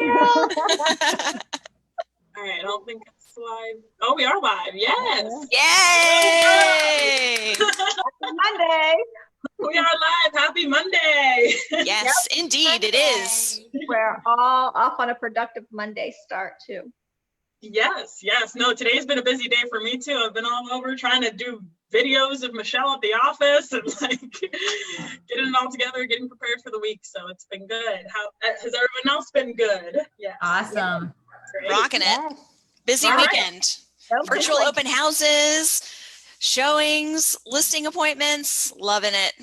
All right, I don't think it's live. Oh, we are live. Yes. Yay! Happy Monday. We are live. Happy Monday. Yes, indeed, it is. We're all off on a productive Monday start too. Yes. No, today's been a busy day for me too. I've been all over trying to do videos of Michelle at the office and like getting it all together, getting prepared for the week. So it's been good. How has everyone else been good? Yeah. Awesome. Rocking it. Busy All right. weekend. Virtual open houses, showings, listing appointments. Loving it.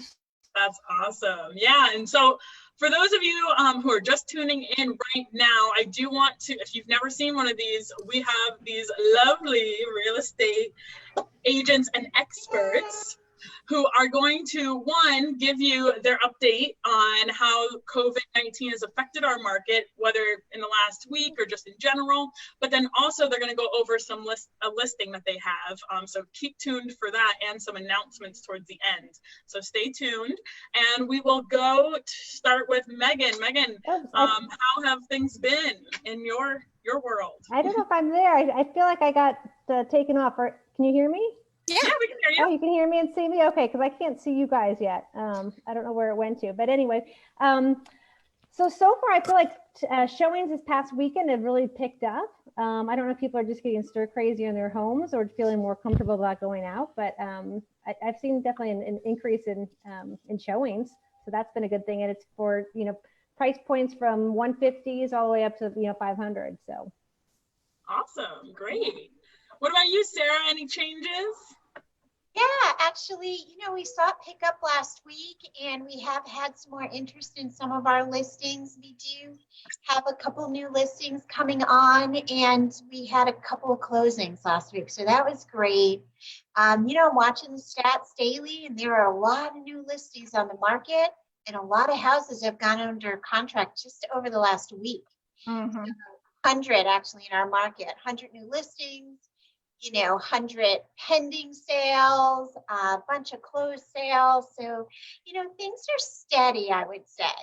That's awesome. Yeah. And so for those of you who are just tuning in right now, I do want to, if you've never seen one of these, we have these lovely real estate agents and experts who are going to, one, give you their update on how COVID-19 has affected our market, whether in the last week or just in general, but then also they're going to go over a listing that they have. So keep tuned for that and some announcements towards the end. So stay tuned, and we will start with Megan. Megan, how have things been in your world? I don't know if I'm there. I feel like I got taken off. Can you hear me? Yeah, we can hear you. Oh, you can hear me and see me? Okay, because I can't see you guys yet. I don't know where it went to. But anyway, so far I feel like showings this past weekend have really picked up. I don't know if people are just getting stir crazy in their homes or feeling more comfortable about going out, but I've seen definitely an increase in showings. So that's been a good thing. And it's for, price points from 150s all the way up to, 500. So. Awesome. Great. What about you, Sarah? Any changes? Yeah, actually, we saw it pick up last week, and we have had some more interest in some of our listings. We do have a couple new listings coming on, and we had a couple of closings last week, so that was great. I'm watching the stats daily, and there are a lot of new listings on the market, and a lot of houses have gone under contract just over the last week. 100 actually in our market, 100 new listings. 100 pending sales, a bunch of closed sales. So, things are steady, I would say.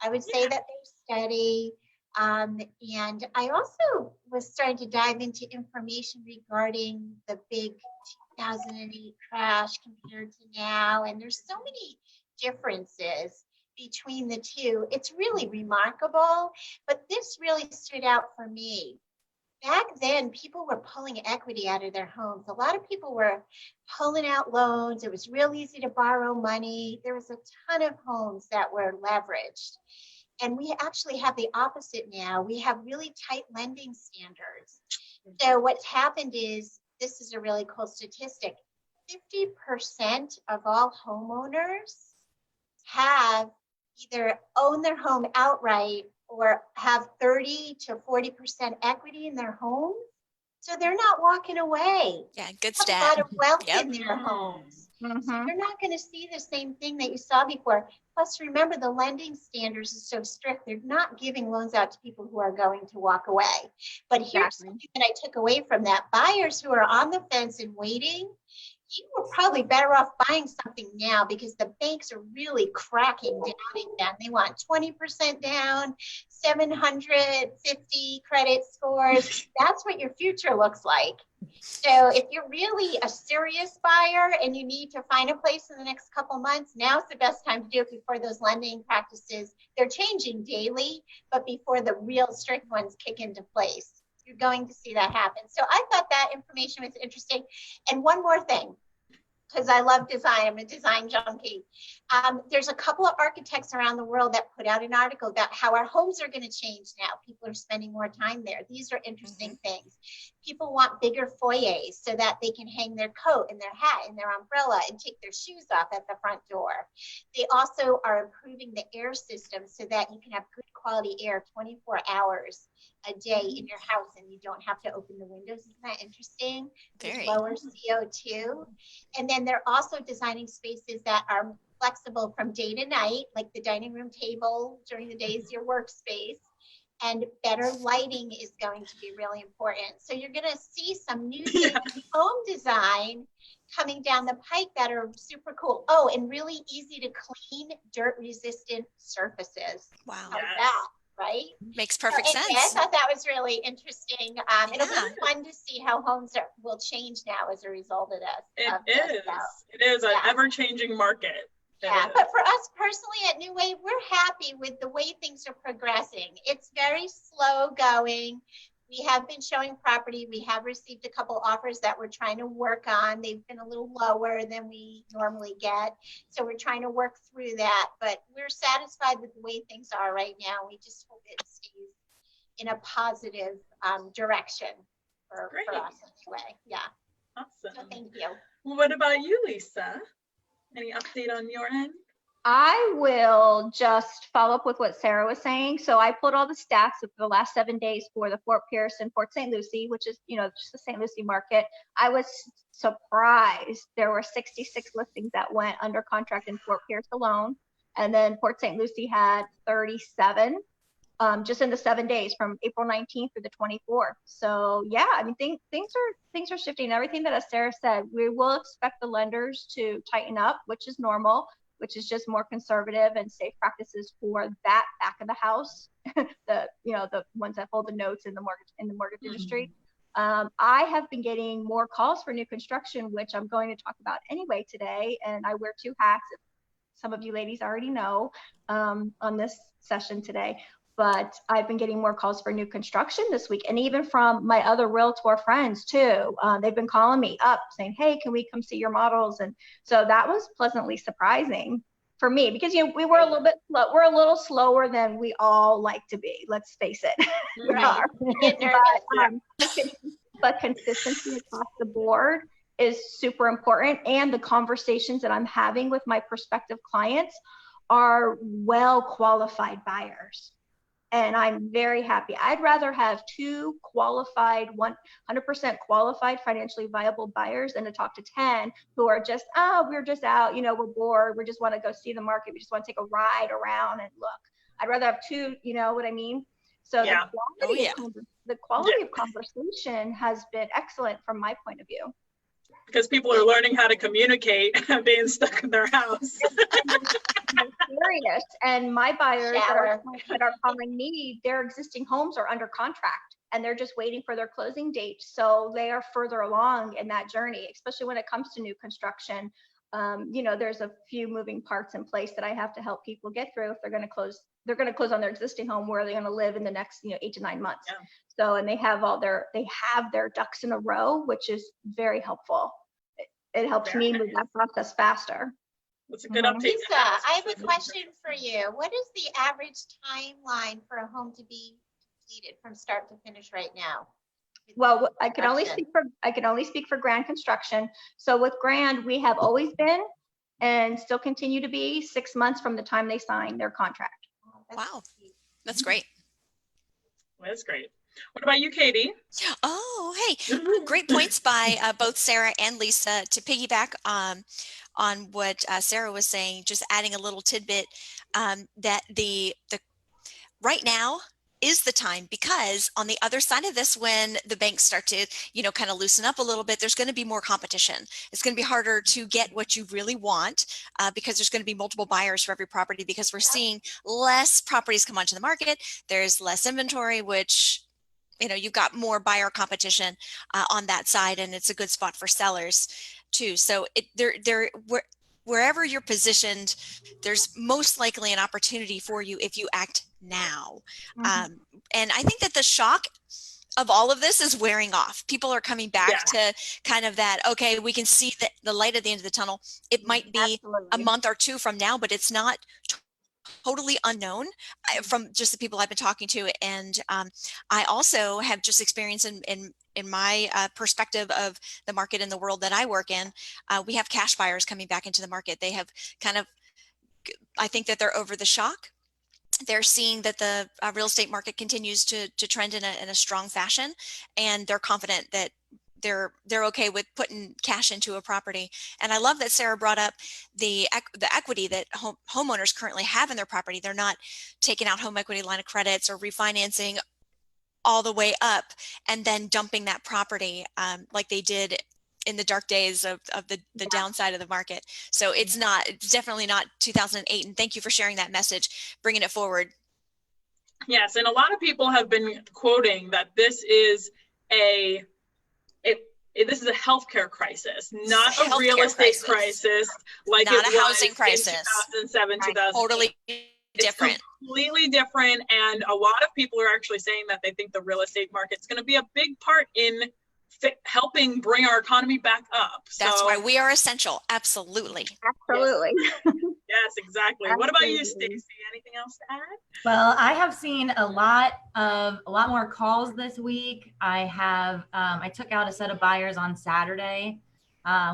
I would say that they're steady. And I also was starting to dive into information regarding the big 2008 crash compared to now. And there's so many differences between the two. It's really remarkable, but this really stood out for me. Back then, people were pulling equity out of their homes. A lot of people were pulling out loans. It was real easy to borrow money. There was a ton of homes that were leveraged. And we actually have the opposite now. We have really tight lending standards. So what's happened is, this is a really cool statistic, 50% of all homeowners have either own their home outright or have 30 to 40% equity in their homes. So they're not walking away. Yeah, good They stat. have a lot of wealth in their homes. So you're not going to see the same thing that you saw before. Plus, remember, the lending standards are so strict. They're not giving loans out to people who are going to walk away. But here's something that I took away from that. Buyers who are on the fence and waiting, you were probably better off buying something now, because the banks are really cracking down again. They want 20% down, 750 credit scores. That's what your future looks like. So if you're really a serious buyer and you need to find a place in the next couple months, now's the best time to do it before those lending practices, they're changing daily, but before the real strict ones kick into place. You're going to see that happen. So I thought that information was interesting. And one more thing, because I love design, I'm a design junkie. There's a couple of architects around the world that put out an article about how our homes are going to change now. People are spending more time there. These are interesting things. People want bigger foyers so that they can hang their coat and their hat and their umbrella and take their shoes off at the front door. They also are improving the air system so that you can have good quality air 24 hours a day in your house, and you don't have to open the windows. Isn't that interesting? Very. Lower CO2. And then they're also designing spaces that are flexible from day to night, like the dining room table during the day is your workspace. And better lighting is going to be really important. So you're going to see some new things in home design coming down the pike that are super cool. Oh, and really easy to clean, dirt resistant surfaces. Wow. How's that? right? Makes perfect Anyway, I sense. thought that was really interesting. It'll be fun to see how homes will change now as a result of this. It is an ever-changing market. Yeah, but for us personally at New Wave, we're happy with the way things are progressing. It's very slow going. We have been showing property. We have received a couple offers that we're trying to work on. They've been a little lower than we normally get. So we're trying to work through that, but we're satisfied with the way things are right now. We just hope it stays in a positive direction for us anyway. Yeah. Awesome. So thank you. What about you, Lisa? Any update on your end? I will just follow up with what Sarah was saying. So I pulled all the stats of the last 7 days for the Fort Pierce and Port St. Lucie, which is, just the St. Lucie market. I was surprised there were 66 listings that went under contract in Fort Pierce alone. And then Port St. Lucie had 37 just in the 7 days from April 19th through the 24th. So yeah, I mean, things are shifting. Everything that, as Sarah said, we will expect the lenders to tighten up, which is normal, which is just more conservative and safe practices for that back of the house, the ones that hold the notes in the mortgage industry. I have been getting more calls for new construction, which I'm going to talk about anyway today. And I wear two hats, if some of you ladies already know, on this session today. But I've been getting more calls for new construction this week, and even from my other Realtor friends too. They've been calling me up saying, hey, can we come see your models? And so that was pleasantly surprising for me, because we're a little slower than we all like to be. Let's face it. We are. But consistency across the board is super important, and the conversations that I'm having with my prospective clients are well qualified buyers. And I'm very happy. I'd rather have two qualified, 100% qualified, financially viable buyers than to talk to 10 who are just, we're just out, we're bored. We just want to go see the market. We just want to take a ride around and look. I'd rather have two, you know what I mean? So the quality of conversation has been excellent from my point of view. Because people are learning how to communicate being stuck in their house. I'm serious. And my buyers that are calling me, their existing homes are under contract and they're just waiting for their closing date. So they are further along in that journey, especially when it comes to new construction. There's a few moving parts in place that I have to help people get through if they're going to close. They're going to close on their existing home where they're going to live in the next 8 to 9 months. Yeah. So, and they have their ducks in a row, which is very helpful. It helps me move that process faster. That's a good update. Lisa, I have a question for you. What is the average timeline for a home to be completed from start to finish right now? Well, I can only speak for Grande construction. So with Grande, we have always been and still continue to be 6 months from the time they sign their contract. Wow, that's great. That's great. What about you, Katey? Oh, hey, great points by both Sarah and Lisa. To piggyback on what Sarah was saying, just adding a little tidbit that the right now is the time, because on the other side of this, when the banks start to, kind of loosen up a little bit, there's going to be more competition. It's going to be harder to get what you really want because there's going to be multiple buyers for every property, because we're seeing less properties come onto the market. There's less inventory, which, you've got more buyer competition on that side, and it's a good spot for sellers too. So wherever you're positioned, there's most likely an opportunity for you if you act now. And I think that the shock of all of this is wearing off. People are coming back to kind of that, okay, we can see the light at the end of the tunnel. It might be a month or two from now, but it's not totally unknown from just the people I've been talking to. And I also have just experienced in my perspective of the market in the world that I work in, we have cash buyers coming back into the market. They have I think that they're over the shock. They're seeing that the real estate market continues to trend in a strong fashion, and they're confident that they're okay with putting cash into a property. And I love that Sarah brought up the equity that homeowners currently have in their property. They're not taking out home equity line of credits or refinancing all the way up and then dumping that property like they did in the dark days of the downside of the market. So it's definitely not 2008. And thank you for sharing that message, bringing it forward. Yes, and a lot of people have been quoting that this is this is a healthcare crisis, not a real estate crisis like not it a was housing crisis. in 2007, 2008. Totally different. It's completely different, and a lot of people are actually saying that they think the real estate market's going to be a big part in helping bring our economy back up. That's why we are essential. Absolutely. Absolutely. Yes, exactly. What about you, Absolutely. Stacy? Anything else to add? Well, I have seen a lot more calls this week. I took out a set of buyers on Saturday.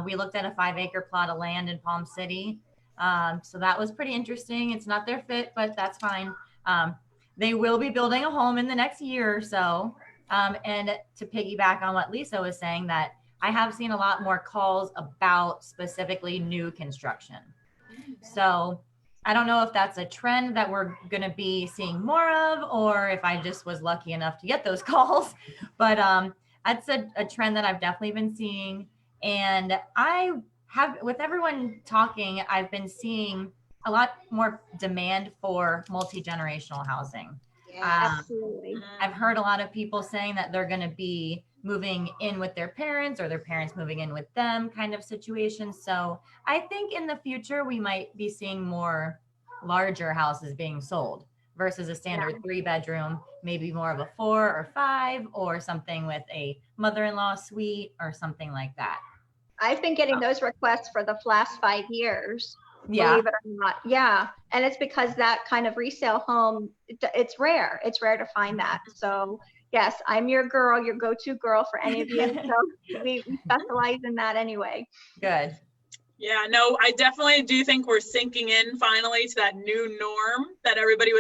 We looked at a 5-acre plot of land in Palm City. So that was pretty interesting. It's not their fit, but that's fine. They will be building a home in the next year or so. And to piggyback on what Lisa was saying, that I have seen a lot more calls about specifically new construction. So I don't know if that's a trend that we're going to be seeing more of, or if I just was lucky enough to get those calls. But that's a trend that I've definitely been seeing. And with everyone talking, I've been seeing a lot more demand for multi-generational housing. Absolutely. I've heard a lot of people saying that they're going to be moving in with their parents, or their parents moving in with them kind of situation. So I think in the future, we might be seeing more larger houses being sold versus a standard 3-bedroom, maybe more of a 4 or 5, or something with a mother-in-law suite or something like that. I've been getting those requests for the last 5 years. Yeah. Believe it or not. Yeah. And it's because that kind of resale home, it's rare. It's rare to find that. So yes, I'm your girl, your go-to girl for any of you. So we specialize in that anyway. Good. Yeah, no, I definitely do think we're sinking in finally to that new norm that everybody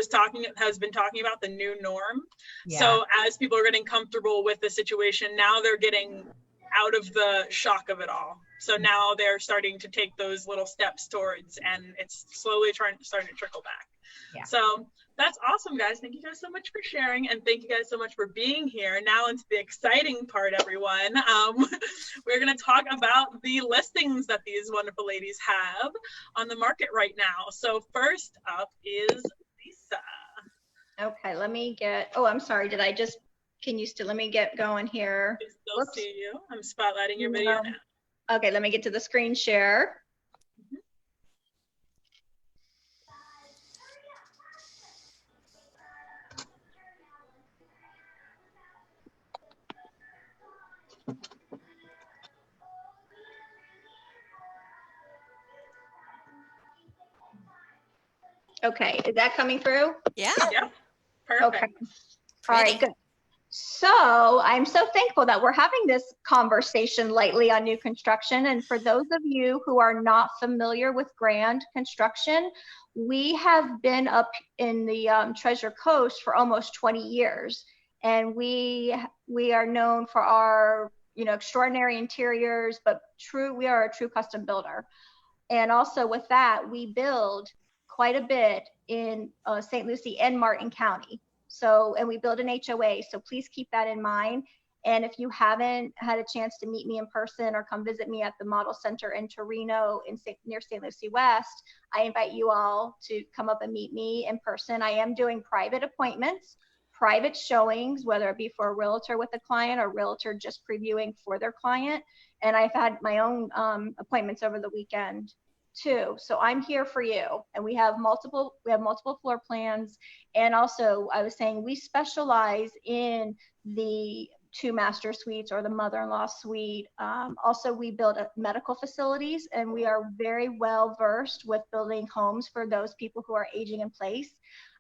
has been talking about, the new norm. Yeah. So as people are getting comfortable with the situation, now they're getting out of the shock of it all. So now they're starting to take those little steps towards, and it's slowly starting to trickle back. Yeah. So that's awesome, guys. Thank you guys so much for sharing, and thank you guys so much for being here. Now into the exciting part, everyone. We're going to talk about the listings that these wonderful ladies have on the market right now. So first up is Lisa. Okay, let me get, I'm sorry. Can you still, let me get going here. I still see you. I'm spotlighting your video now. Okay, let me get to the screen share. Okay, is that coming through? Yeah. Yeah. Perfect. Okay. All right, good. So I'm so thankful that we're having this conversation lately on new construction. And for those of you who are not familiar with Grande construction, we have been up in the Treasure Coast for almost 20 years. And we are known for our, extraordinary interiors, but we are a true custom builder. And also with that, we build quite a bit in St. Lucie and Martin County. So, and we build an HOA, so please keep that in mind. And if you haven't had a chance to meet me in person or come visit me at the Model Center in Torino near St. Lucie West, I invite you all to come up and meet me in person. I am doing private appointments, private showings, whether it be for a realtor with a client or realtor just previewing for their client. And I've had my own appointments over the weekend too. So I'm here for you. And we have multiple floor plans. And also I was saying, we specialize in the 2 master suites or the mother-in-law suite. Also, we build medical facilities, and we are very well versed with building homes for those people who are aging in place.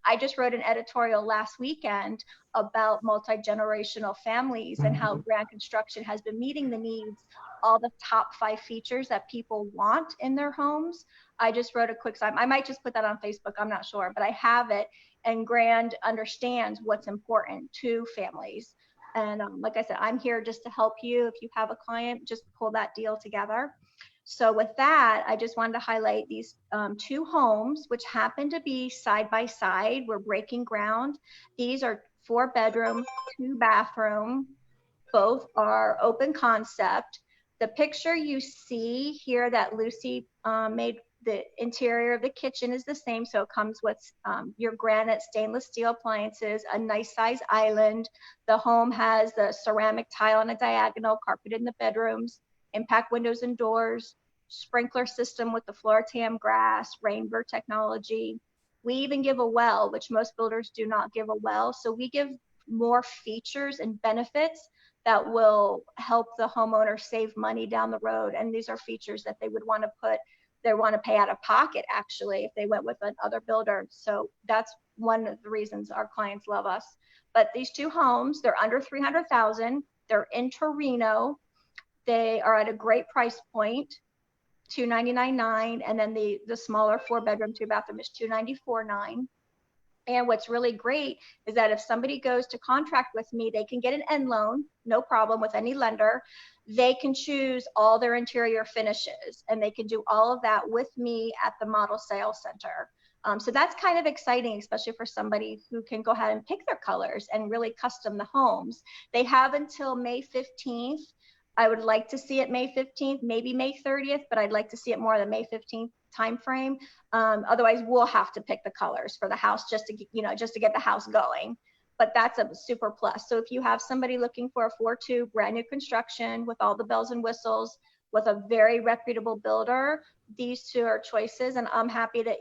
I just wrote an editorial last weekend about multi-generational families and how Grande construction has been meeting the needs, all the top 5 features that people want in their homes. I just wrote a quick sign. I might just put that on Facebook. I'm not sure, but I have it. And Grande understands what's important to families. And like I said, I'm here just to help you. If you have a client, just pull that deal together. So with that, I just wanted to highlight these 2 homes, which happen to be side by side. We're breaking ground. These are 4-bedroom, 2-bathroom. Both are open concept. The picture you see here that Lucie made The interior of the kitchen is the same. So it comes with your granite stainless steel appliances, a nice size island. The home has the ceramic tile on a diagonal, carpet in the bedrooms, impact windows and doors, sprinkler system with the Floratam grass, Rainbird technology. We even give a well, which most builders do not give a well. So we give more features and benefits that will help the homeowner save money down the road. And these are features that they would want to pay out of pocket, actually, if they went with another builder. So that's one of the reasons our clients love us. But these two homes, they're under 300,000. They're in Torino. They are at a great price point, $299,900, and then the smaller 4-bedroom 2-bathroom is $294,900. And what's really great is that if somebody goes to contract with me, they can get an end loan, no problem with any lender. They can choose all their interior finishes, and they can do all of that with me at the model sales center. So that's kind of exciting, especially for somebody who can go ahead and pick their colors and really custom the homes. They have until May 15th. I would like to see it May 15th, maybe May 30th, but I'd like to see it more than May 15th timeframe. Otherwise, we'll have to pick the colors for the house just to get the house going. But that's a super plus. So if you have somebody looking for a 4.2 brand new construction with all the bells and whistles with a very reputable builder, these two are choices. And I'm happy that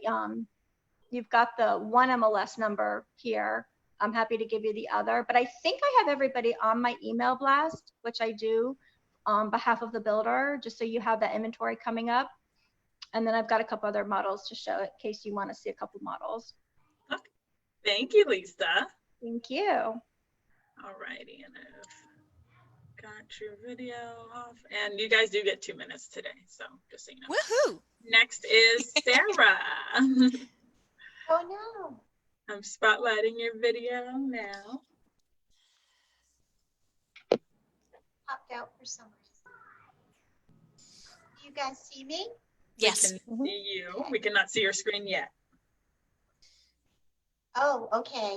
you've got the one MLS number here. I'm happy to give you the other, but I think I have everybody on my email blast, which I do on behalf of the builder, just so you have that inventory coming up. And then I've got a couple other models to show in case you want to see a couple models. Okay. Thank you, Lisa. Thank you. All righty, and I've got your video off, and you guys do get 2 minutes today, so just so you know. Woohoo! Next is Sarah. Oh no. I'm spotlighting your video now. Popped out for some reason. Do you guys see me? Yes. We can see you. We cannot see your screen yet. Oh, okay.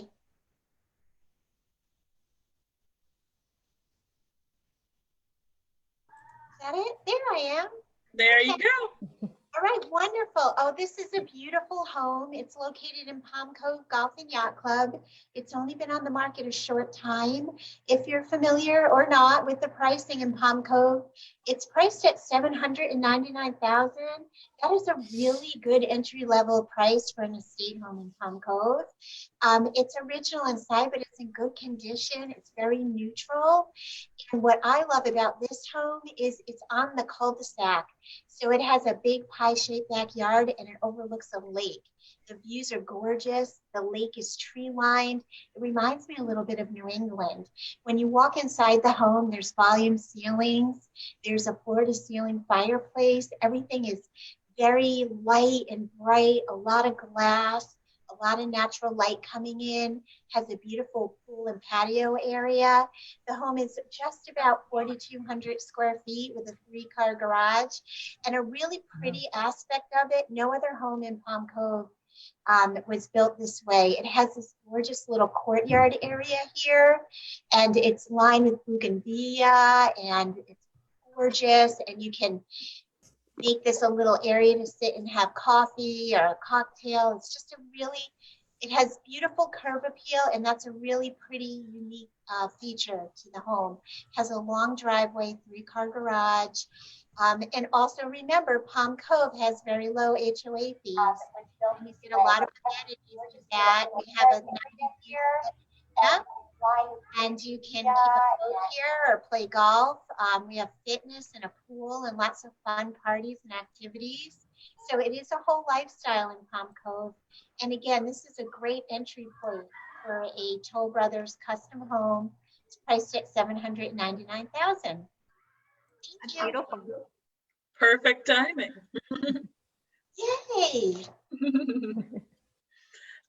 Is that it? There I am. There you go. All right, wonderful. Oh, this is a beautiful home. It's located in Palm Cove Golf and Yacht Club. It's only been on the market a short time. If you're familiar or not with the pricing in Palm Cove, it's priced at $799,000. That is a really good entry-level price for an estate home in Palm Cove. It's original inside, but it's in good condition. It's very neutral. And what I love about this home is it's on the cul-de-sac. So it has a big pie-shaped backyard and it overlooks a lake. The views are gorgeous. The lake is tree-lined. It reminds me a little bit of New England. When you walk inside the home, there's volume ceilings. There's a floor-to-ceiling fireplace. Everything is very light and bright, a lot of glass, a lot of natural light coming in, has a beautiful pool and patio area. The home is just about 4,200 square feet with a 3-car garage. And a really pretty aspect of it, no other home in Palm Cove was built this way. It has this gorgeous little courtyard area here, and it's lined with bougainvillea, and it's gorgeous, and you can make this a little area to sit and have coffee or a cocktail. It's just a really, it has beautiful curb appeal, and that's a really pretty, unique feature to the home. It has a long driveway, 3-car garage. And also remember, Palm Cove has very low HOA fees. And you get a lot of amenities with that. We have a 90-year, and you can keep a boat here or play golf. We have fitness and a pool and lots of fun parties and activities. So it is a whole lifestyle in Palm Cove. And again, this is a great entry point for a Toll Brothers custom home. It's priced at $799,000. Thank you. Beautiful. Perfect timing. Yay.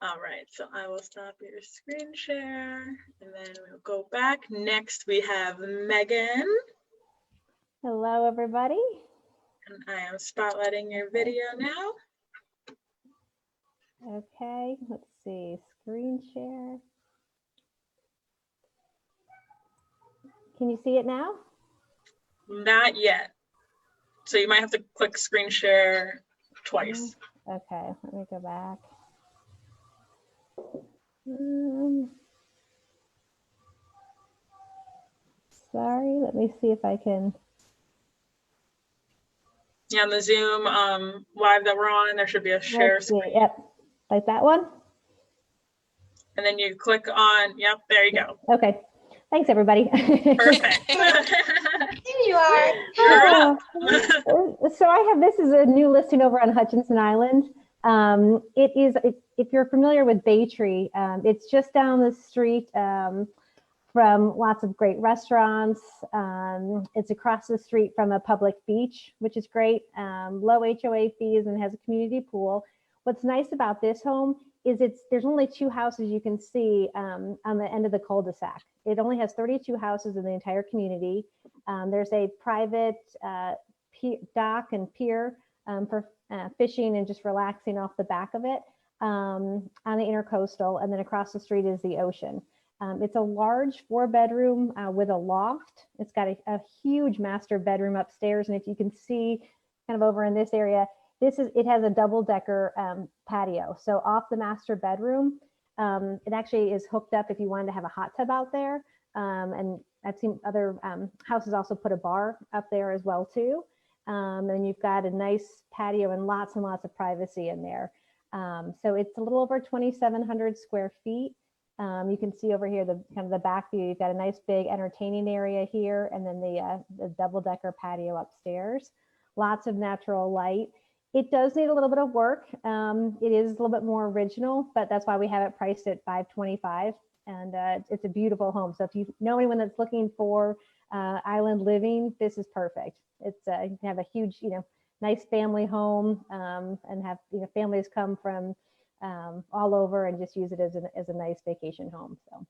All right, so I will stop your screen share and then we'll go back. Next, we have Megan. Hello, everybody. And I am spotlighting your video now. Okay, let's see, screen share. Can you see it now? Not yet. So you might have to click screen share twice. Okay, let me go back. Sorry, let me see if I can. Yeah, on the Zoom live that we're on, there should be a share Let's see. screen. Yep, like that one. And then you click on, yep, there you go. Okay, thanks everybody. Perfect. There you are. You're up. So I have, this is a new listing over on Hutchinson Island. It is, if you're familiar with Baytree, it's just down the street from lots of great restaurants. It's across the street from a public beach, which is great. Low HOA fees, and has a community pool. What's nice about this home is there's only 2 houses you can see on the end of the cul-de-sac. It only has 32 houses in the entire community. There's a private dock and pier for fishing and just relaxing off the back of it on the intercoastal, and then across the street is the ocean. It's a large 4-bedroom with a loft. It's got a huge master bedroom upstairs, and if you can see kind of over in this area, it has a double-decker patio. So off the master bedroom, it actually is hooked up if you wanted to have a hot tub out there. And I've seen other houses also put a bar up there as well too. And you've got a nice patio and lots of privacy in there. So it's a little over 2,700 square feet. You can see over here the kind of the back view. You've got a nice big entertaining area here, and then the double-decker patio upstairs. Lots of natural light. It does need a little bit of work. It is a little bit more original, but that's why we have it priced at $525. And it's a beautiful home. So if you know anyone that's looking for island living, this is perfect. It's you can have a huge, nice family home, and have families come from all over and just use it as a nice vacation home. So,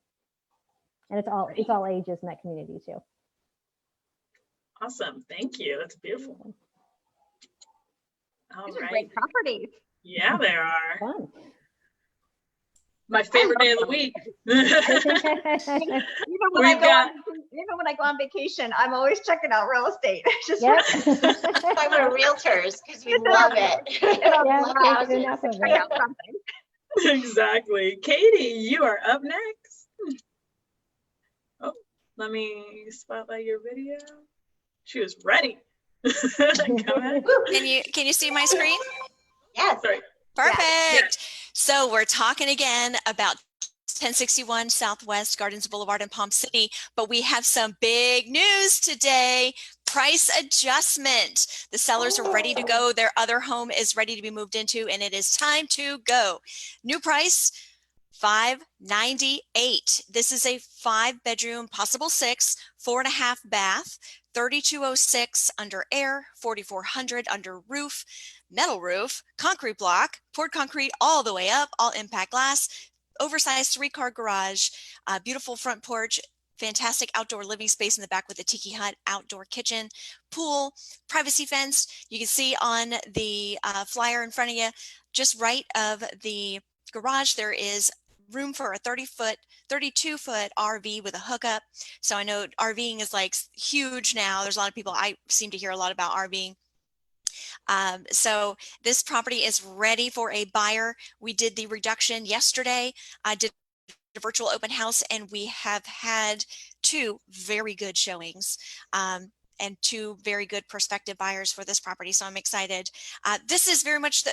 and it's all ages in that community too. Awesome, thank you. That's beautiful. All These are right. great properties. Yeah, there are. Fun. My favorite day of the week. Even when We've got- I go on vacation, I'm always checking out real estate. Just Yep. That's why we're realtors, because we love it. Yeah, Love can't houses. get enough of check it. out something. Exactly. Katey, you are up next. Oh, let me spotlight your video. She was ready. Go ahead. Can you see my screen? Yes. Sorry. Perfect. Yeah. So we're talking again about 1061 Southwest Gardens Boulevard in Palm City, but we have some big news today. Price adjustment. The sellers are ready to go. Their other home is ready to be moved into, and it is time to go. New price, $598. This is a 5-bedroom, possible 6, 4.5 bath, 3206 under air, 4400 under roof, metal roof, concrete block, poured concrete all the way up, all impact glass, oversized 3-car garage, beautiful front porch, fantastic outdoor living space in the back with a tiki hut, outdoor kitchen, pool, privacy fence. You can see on the flyer in front of you, just right of the garage, there is room for a 32-foot RV with a hookup. So I know RVing is like huge now. There's a lot of people, I seem to hear a lot about RVing. So this property is ready for a buyer. We did the reduction yesterday. I did a virtual open house, and we have had 2 very good showings. And 2 very good prospective buyers for this property. So I'm excited. This is very much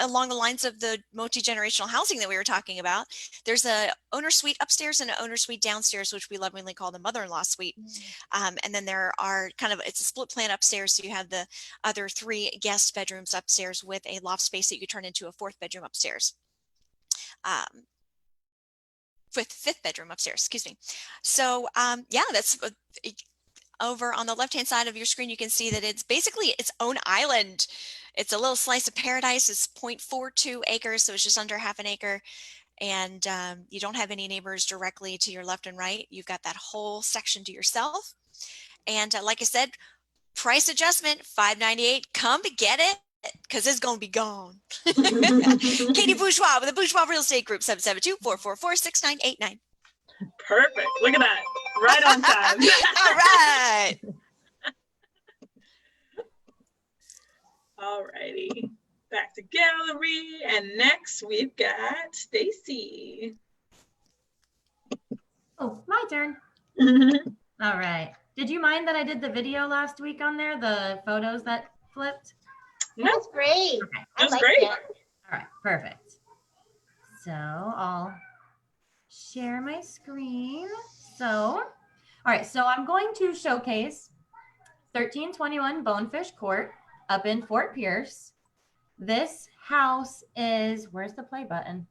along the lines of the multi-generational housing that we were talking about. There's a owner suite upstairs and an owner suite downstairs, which we lovingly call the mother-in-law suite. And then there are it's a split plan upstairs. So you have the other 3 guest bedrooms upstairs with a loft space that you could turn into a 4th bedroom upstairs. 5th bedroom upstairs, excuse me. So yeah, that's over on the left-hand side of your screen. You can see that it's basically its own island. It's a little slice of paradise. It's 0.42 acres, so it's just under half an acre. And you don't have any neighbors directly to your left and right. You've got that whole section to yourself. And like I said, price adjustment, $598. Come get it, because it's going to be gone. Katey Bourgeois with the Bourgeois Real Estate Group, 772-444-6989. Perfect. Look at that. Right on time. All right. All righty. to gallery. And next we've got Stacy. Oh, my turn. All right. Did you mind that I did the video last week on there, the photos that flipped? No, That's great. Okay. that's I liked great. it. All right, perfect. So I'll share my screen. So, all right, so I'm going to showcase 1321 Bonefish Court up in Fort Pierce. This house is, where's the play button?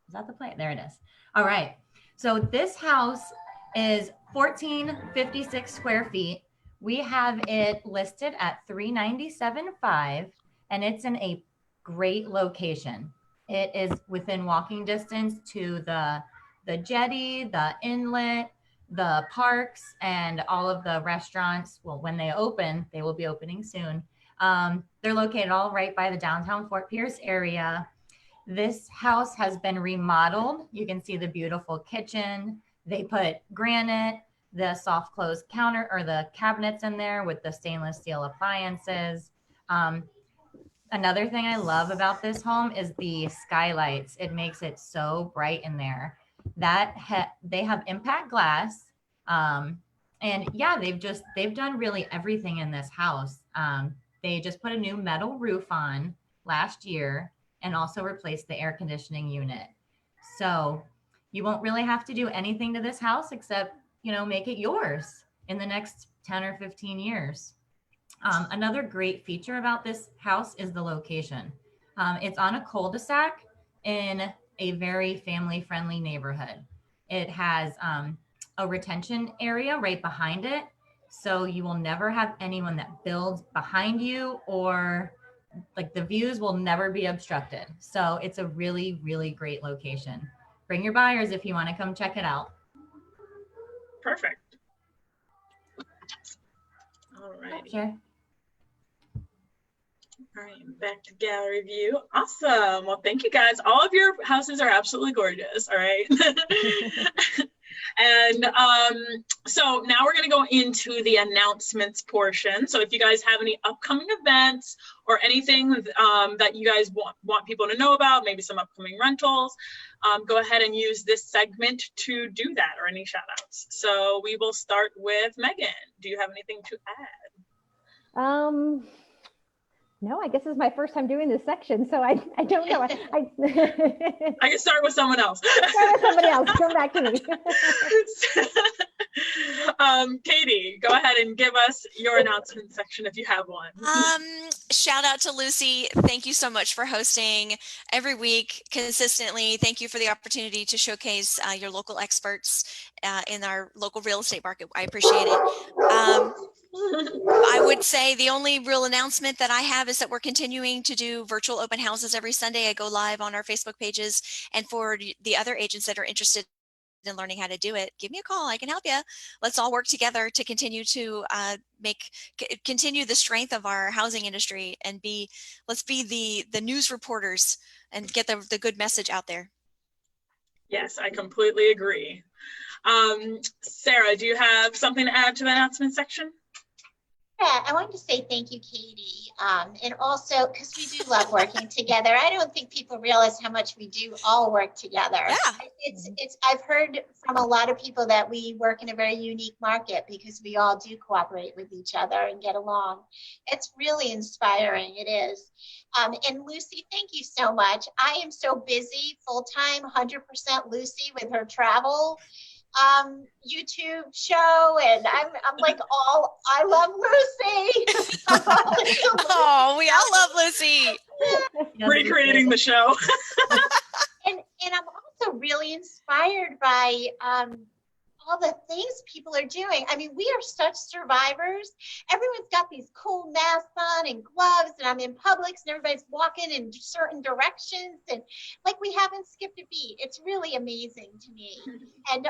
Is that the play? There it is. All right. So this house is 1456 square feet. We have it listed at 397.5, and it's in a great location. It is within walking distance to the jetty, the inlet, the parks, and all of the restaurants. Well, when they open, they will be opening soon. They're located all right by the downtown Fort Pierce area. This house has been remodeled. You can see the beautiful kitchen. They put granite, the soft close counter or the cabinets in there with the stainless steel appliances. Another thing I love about this home is the skylights. It makes it so bright in there. They have impact glass. And yeah, they've done really everything in this house. They just put a new metal roof on last year and also replaced the air conditioning unit. So you won't really have to do anything to this house except, make it yours in the next 10 or 15 years. Another great feature about this house is the location. It's on a cul-de-sac in a very family-friendly neighborhood. It has a retention area right behind it. So you will never have anyone that builds behind you, or like the views will never be obstructed. So it's a really, really great location. Bring your buyers if you want to come check it out. Perfect. All right. Sure. All right, back to gallery view. Awesome. Well, thank you guys. All of your houses are absolutely gorgeous. All right. And so now we're going to go into the announcements portion. So if you guys have any upcoming events or anything that you guys want people to know about, maybe some upcoming rentals, go ahead and use this segment to do that, or any shout outs. So we will start with Megan. Do you have anything to add? No, I guess this is my first time doing this section, so I don't know. I can start with someone else. Start with somebody else. Come back to me. Katey, go ahead and give us your announcement section if you have one. Shout out to Lucie. Thank you so much for hosting every week consistently. Thank you for the opportunity to showcase your local experts in our local real estate market. I appreciate it. I would say the only real announcement that I have is that we're continuing to do virtual open houses every Sunday. I go live on our Facebook pages, and for the other agents that are interested in learning how to do it, give me a call. I can help you. Let's all work together to continue to continue the strength of our housing industry, and let's be the news reporters and get the good message out there. Yes, I completely agree. Sarah, do you have something to add to the announcement section? Yeah, I wanted to say thank you, Katey. And also, because we do love working together. I don't think people realize how much we do all work together. Yeah. I've heard from a lot of people that we work in a very unique market because we all do cooperate with each other and get along. It's really inspiring. It is. And Lucie, thank you so much. I am so busy full-time, 100% Lucie with her travel YouTube show, and I'm like, I love Lucie. Oh, we all love Lucie. Recreating the show. and I'm also really inspired by all the things people are doing. I mean, we are such survivors. Everyone's got these cool masks on and gloves, and I'm in Publix and everybody's walking in certain directions, and like we haven't skipped a beat. It's really amazing to me. And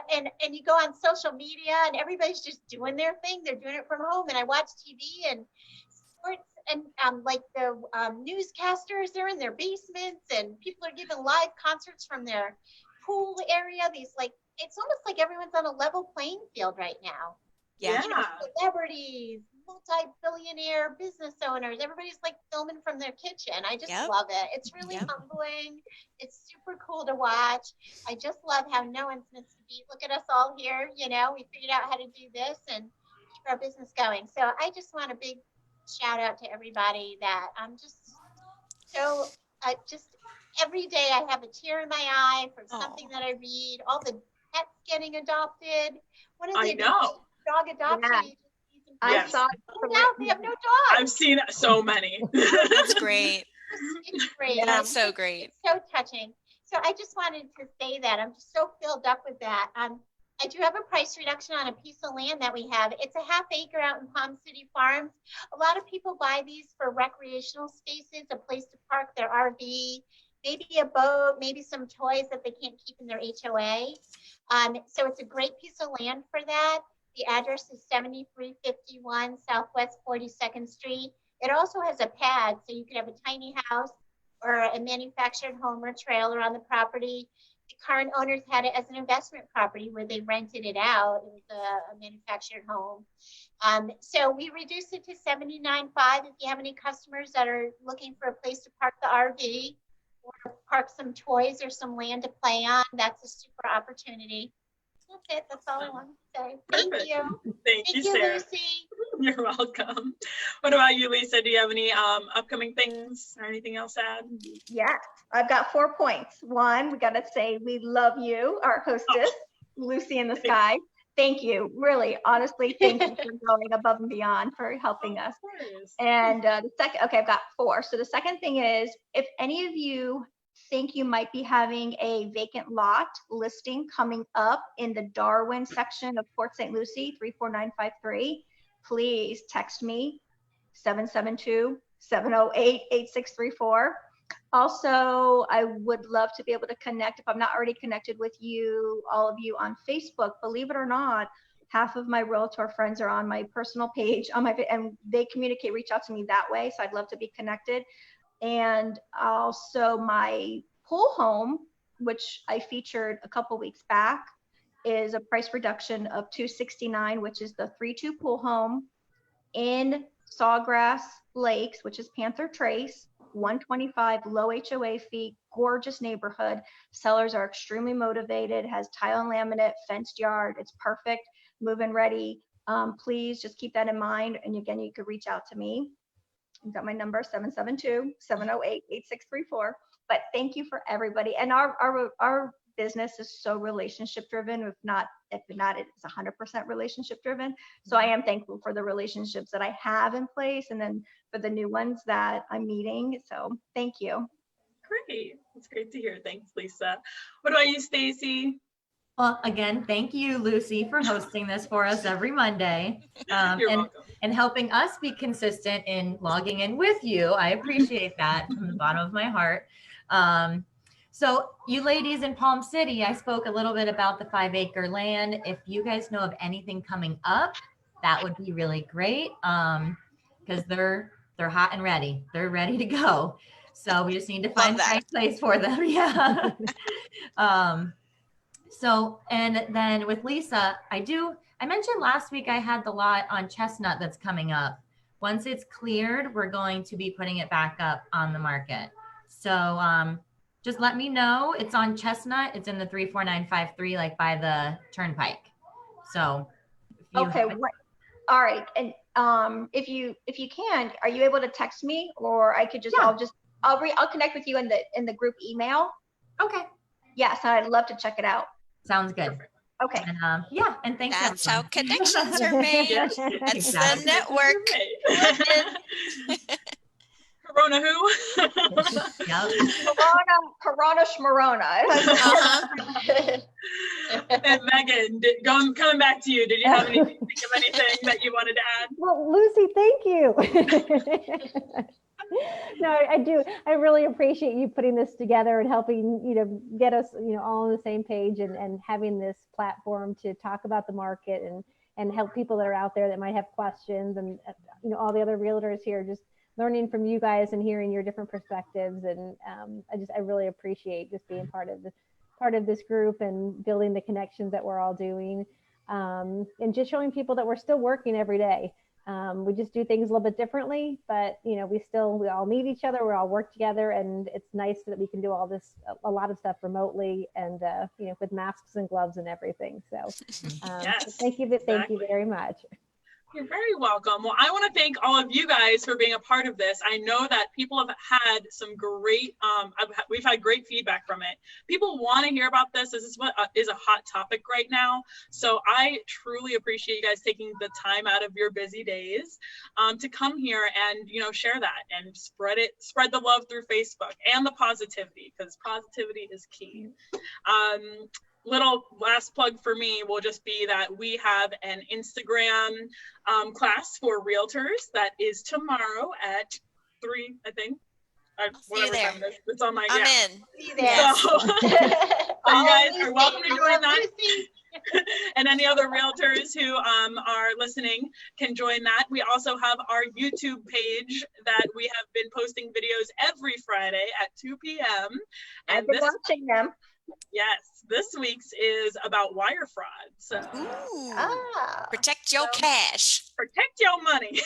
you go on social media and everybody's just doing their thing. They're doing it from home, and I watch TV and sports, and like the newscasters, they're in their basements, and people are giving live concerts from their pool area. It's almost like everyone's on a level playing field right now. Yeah. Celebrities, multi-billionaire business owners. Everybody's like filming from their kitchen. I just Yep. love it. It's really Yep. humbling. It's super cool to watch. I just love how no one's missed a beat. Look at us all here. You know, we figured out how to do this and keep our business going. So I just want a big shout out to everybody that I'm just so just every day I have a tear in my eye for something that I read. All the pets getting adopted. What is it? Dog adoption. Yeah. I Yes. saw Oh, now they have no dogs. I've seen so many. That's great. It's great. Yeah. That's so great. It's so touching. So I just wanted to say that I'm just so filled up with that. I do have a price reduction on a piece of land that we have. It's a half acre out in Palm City Farms. A lot of people buy these for recreational spaces, a place to park their RV, maybe a boat, maybe some toys that they can't keep in their HOA. So it's a great piece of land for that. The address is 7351 Southwest 42nd Street. It also has a pad, so you could have a tiny house or a manufactured home or trailer on the property. The current owners had it as an investment property where they rented it out. It was a manufactured home. So we reduced it to $79.5. If you have any customers that are looking for a place to park the RV or park some toys or some land to play on, that's a super opportunity. That's it. That's all I want to say. Thank Perfect. you. Thank you, Sarah. Lucy. You're welcome. What about you, Lisa? Do you have any upcoming things or anything else to add? Yes, I've got 4 points. One, we got to say we love you, our hostess, Lucy in the Sky. Thank you. Really, honestly, thank you for going above and beyond for helping us. And the second, okay, I've got 4. So the second thing is, if any of you think you might be having a vacant lot listing coming up in the Darwin section of Port St. Lucie, 34953, please text me 772-708-8634. Also, I would love to be able to connect, if I'm not already connected with you, all of you on Facebook. Believe it or not, half of my realtor friends are on my personal page and they communicate, reach out to me that way. So I'd love to be connected. And also my pool home, which I featured a couple weeks back, is a price reduction of $269, which is the 3-2 pool home in Sawgrass Lakes, which is Panther Trace, 125, low HOA fee, gorgeous neighborhood. Sellers are extremely motivated, has tile and laminate, fenced yard. It's perfect, move-in ready. Please just keep that in mind. And again, you could reach out to me. You've got my number, 772-708-8634. But thank you for everybody. And our business is so relationship driven. If not, it's 100% relationship driven. So I am thankful for the relationships that I have in place, and then for the new ones that I'm meeting. So thank you. Great. That's great to hear. Thanks, Lisa. What about you, Stacy? Well, again, thank you, Lucy, for hosting this for us every Monday. You're welcome. And helping us be consistent in logging in with you. I appreciate that from the bottom of my heart. So you ladies in Palm City, I spoke a little bit about the 5-acre land. If you guys know of anything coming up, that would be really great, because they're hot and ready. They're ready to go. So we just need to find the right place for them. Yeah. So, and then with Lisa, I mentioned last week I had the lot on Chestnut that's coming up. Once it's cleared, we're going to be putting it back up on the market. So just let me know. It's on Chestnut. It's in the 34953, like by the turnpike. So okay, all right. And if you can, are you able to text me, or I could just I'll connect with you in the group email. Okay. Yes, I'd love to check it out. Sounds good. Perfect. Okay. And and thanks. That's how connections are made. Yes. That's Exactly. the network. Corona who? Yep. Corona Schmarona. And Megan, coming back to you, did you have anything, think of anything that you wanted to add? Well, Lucy, thank you. No, I do. I really appreciate you putting this together and helping, get us, all on the same page, and having this platform to talk about the market and help people that are out there that might have questions, and, all the other realtors here, just learning from you guys and hearing your different perspectives. And I really appreciate just being part of this group and building the connections that we're all doing, and just showing people that we're still working every day. We just do things a little bit differently, but you know, we all meet each other, we all work together, and it's nice that we can do all this, a lot of stuff remotely, and you know, with masks and gloves and everything. So, Yes, so thank you very much. You're very welcome. Well, I want to thank all of you guys for being a part of this. I know that people have had some great, we've had great feedback from it. People want to hear about this. This is what is a hot topic right now. So I truly appreciate you guys taking the time out of your busy days to come here and, you know, share that and spread the love through Facebook and the positivity, because positivity is key. Little last plug for me will just be that we have an Instagram class for realtors that is tomorrow at 3, I think. Whatever time it is. It's on my, I'm yeah. in. See there. So, so you guys are welcome to join that. And any other realtors who are listening can join that. We also have our YouTube page that we have been posting videos every Friday at 2 p.m. I've been watching them. Yes, this week's is about wire fraud. So Ooh. Protect your cash. Protect your money.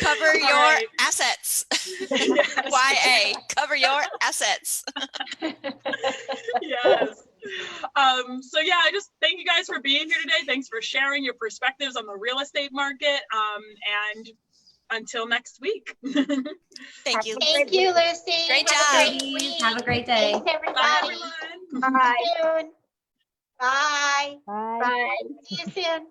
Cover your right. assets. Yes. YA, cover your assets. Yes. So yeah, I just thank you guys for being here today. Thanks for sharing your perspectives on the real estate market. And until next week. Thank you. Thank you, Lucy. Great Have job. a great week. Have a great day. Thanks, everybody. Bye, everyone. Bye. See you soon. Bye. Bye. Bye. See you soon.